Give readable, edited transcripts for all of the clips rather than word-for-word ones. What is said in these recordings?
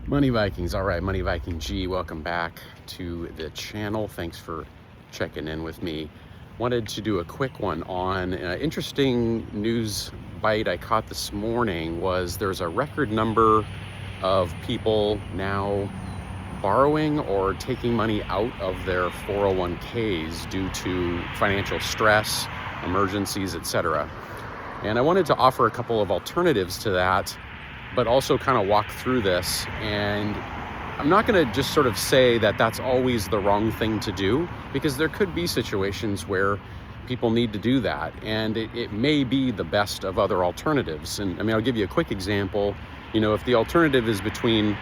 Money Vikings. All right, Money Viking G, welcome back to the channel. Thanks for checking in with me. Wanted to do a quick one on interesting news bite I caught this morning. Was there's a record number of people now borrowing or taking money out of their 401ks due to financial stress, emergencies, etc. And I wanted to offer a couple of alternatives to that, but also kind of walk through this. And I'm not going to just sort of say that that's always the wrong thing to do, because there could be situations where people need to do that, and it may be the best of other alternatives. And I mean, I'll give you a quick example. You know, if the alternative is between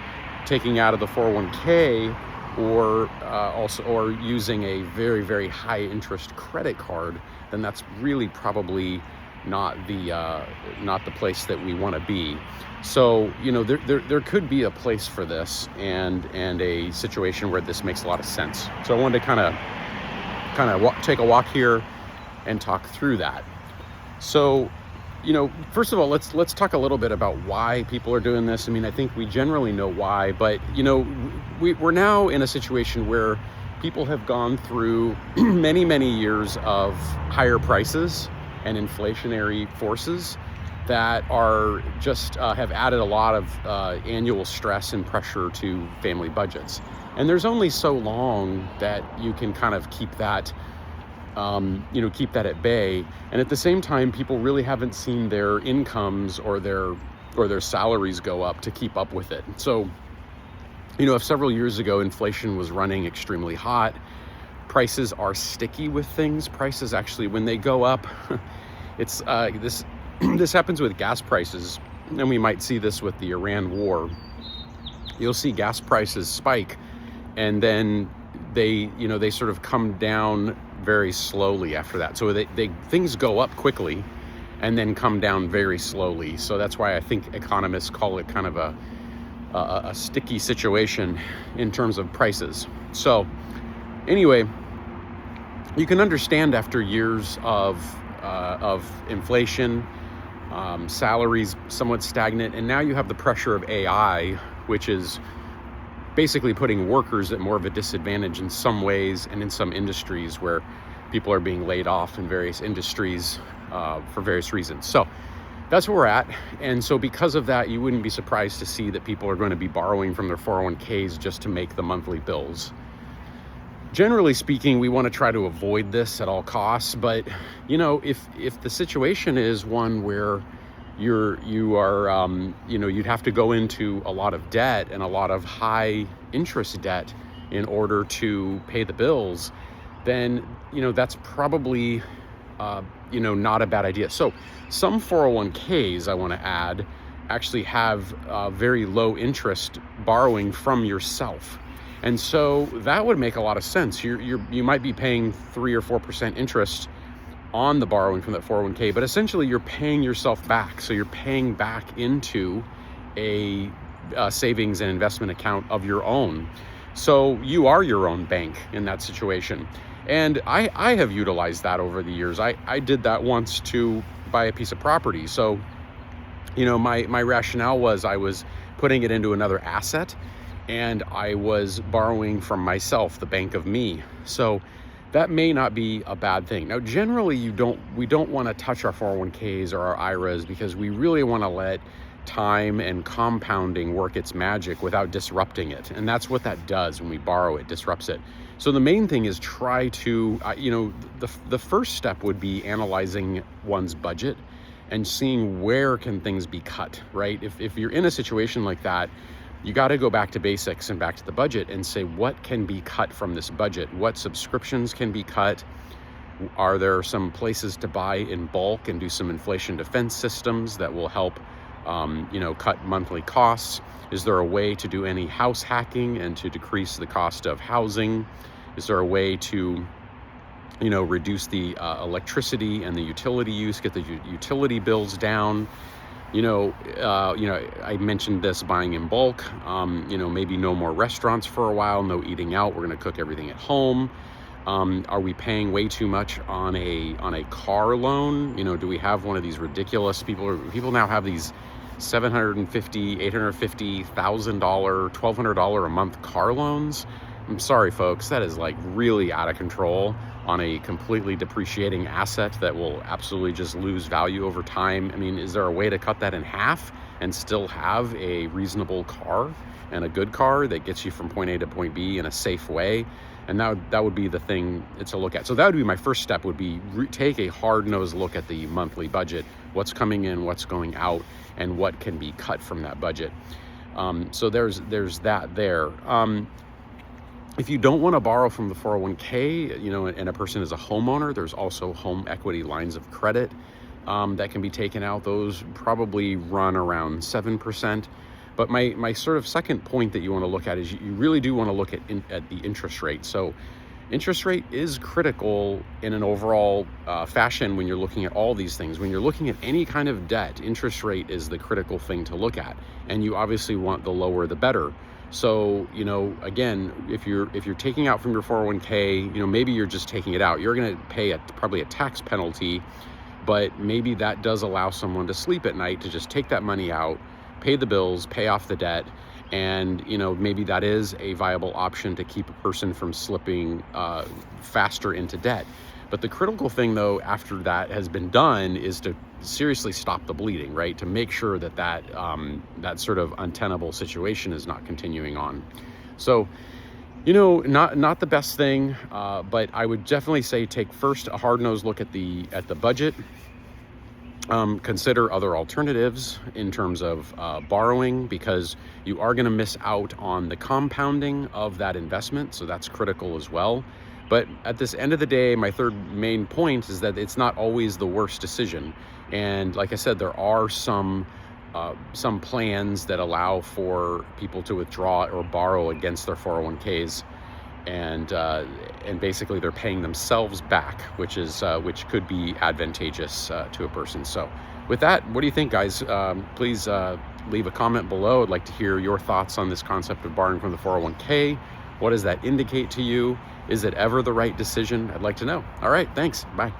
taking out of the 401k or using a very, very high interest credit card, then that's really probably not the place that we want to be. So, you know, there could be a place for this and a situation where this makes a lot of sense. So I wanted to kind of take a walk here and talk through that. So, you know, first of all, let's talk a little bit about why people are doing this. I mean, I think we generally know why, but you know, we're now in a situation where people have gone through many years of higher prices and inflationary forces that are just have added a lot of annual stress and pressure to family budgets. And there's only so long that you can kind of keep that at bay. And at the same time, people really haven't seen their incomes or their salaries go up to keep up with it. So, you know, if several years ago inflation was running extremely hot, prices are sticky with things. Prices actually, when they go up, it's this happens with gas prices, and we might see this with the Iran war. You'll see gas prices spike, and then they sort of come down very slowly after that. So things go up quickly and then come down very slowly. So that's why I think economists call it kind of a sticky situation in terms of prices. So anyway, you can understand after years of inflation, salaries somewhat stagnant, and now you have the pressure of AI, which is basically putting workers at more of a disadvantage in some ways and in some industries where people are being laid off in various industries for various reasons. So that's where we're at. And so because of that, you wouldn't be surprised to see that people are going to be borrowing from their 401ks just to make the monthly bills. Generally speaking, we want to try to avoid this at all costs, but you know, if the situation is one where you'd have to go into a lot of debt and a lot of high interest debt in order to pay the bills, then you know that's probably not a bad idea. So some 401ks, I want to add, actually have very low interest borrowing from yourself. And so that would make a lot of sense. You might be paying 3 or 4% interest on the borrowing from that 401k, but essentially you're paying yourself back. So you're paying back into a savings and investment account of your own. So you are your own bank in that situation. And I have utilized that over the years. I did that once to buy a piece of property. So, you know, my rationale was I was putting it into another asset, and I was borrowing from myself, the bank of me. So that may not be a bad thing. Now, generally, we don't want to touch our 401ks or our IRAs because we really want to let time and compounding work its magic without disrupting it. And that's what that does when we borrow, it disrupts it. So the main thing is try to, the first step would be analyzing one's budget and seeing where can things be cut, right? If you're in a situation like that, you got to go back to basics and back to the budget and say, what can be cut from this budget? What subscriptions can be cut? Are there some places to buy in bulk and do some inflation defense systems that will help, cut monthly costs? Is there a way to do any house hacking and to decrease the cost of housing? Is there a way to, reduce the electricity and the utility use, get the utility bills down? I mentioned this, buying in bulk, maybe no more restaurants for a while, no eating out. We're going to cook everything at home. Are we paying way too much on a car loan? Do we have one of these ridiculous people now have these $750, $850, $1,000, $1,200 a month car loans. I'm sorry, folks, that is like really out of control on a completely depreciating asset that will absolutely just lose value over time. I mean, is there a way to cut that in half and still have a reasonable car and a good car that gets you from point A to point B in a safe way? And that would be the thing to look at. So that would be my first step, would be take a hard-nosed look at the monthly budget, what's coming in, what's going out, and what can be cut from that budget. So there's that there. If you don't want to borrow from the 401k, and a person is a homeowner, there's also home equity lines of credit that can be taken out. Those probably run around 7%. But my sort of second point that you want to look at is you really do want to look at the interest rate. So interest rate is critical in an overall fashion when you're looking at all these things. When you're looking at any kind of debt, interest rate is the critical thing to look at. And you obviously want the lower the better. So, again, if you're taking out from your 401k, maybe you're just taking it out. You're going to pay probably a tax penalty, but maybe that does allow someone to sleep at night, to just take that money out, pay the bills, pay off the debt, and maybe that is a viable option to keep a person from slipping faster into debt. But the critical thing, though, after that has been done, is to seriously stop the bleeding, right? To make sure that sort of untenable situation is not continuing on. So, not the best thing, but I would definitely say take first a hard-nosed look at the budget. Consider other alternatives in terms of borrowing, because you are going to miss out on the compounding of that investment. So that's critical as well. But at this end of the day, my third main point is that it's not always the worst decision. And like I said, there are some plans that allow for people to withdraw or borrow against their 401ks. And basically they're paying themselves back, which could be advantageous to a person. So with that, what do you think, guys? Please leave a comment below. I'd like to hear your thoughts on this concept of borrowing from the 401k. What does that indicate to you? Is it ever the right decision? I'd like to know. All right, thanks. Bye.